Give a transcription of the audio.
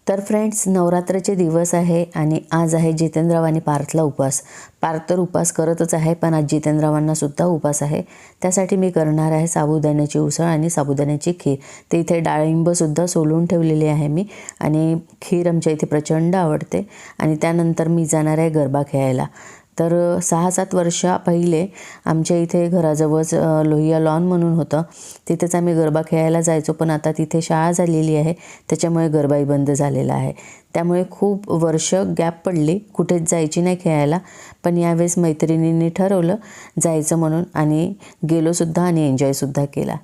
तर फ्रेंड्स, नवरात्राचे दिवस आहे आणि आज आहे जितेंद्रराव आणि पार्थला उपवास. पार्थ तर उपवास करतच आहे, पण आज जितेंद्ररावांना सुद्धा उपवास आहे. त्यासाठी मी करणार आहे साबुदाण्याची उसळ आणि साबुदाण्याची खीर. ते इथे डाळिंबसुद्धा सोलून ठेवलेली आहे मी, आणि खीर आमच्या इथे प्रचंड आवडते. आणि त्यानंतर मी जाणार आहे गरबा खेळायला. तर 6-7 वर्षा पहिले आमच्या इथे घराजवळच लोहिया लॉन म्हणून होतं, तिथेच आम्ही गरबा खेळायला जायचो. पण आता तिथे शाळा झालेली आहे, त्याच्यामुळे गरबाही बंद झालेला आहे. त्यामुळे खूप वर्ष गॅप पडली, कुठेच जायची नाही खेळायला. पण यावेळेस मैत्रिणींनी ठरवलं जायचं म्हणून, आणि गेलोसुद्धा आणि एन्जॉयसुद्धा केला.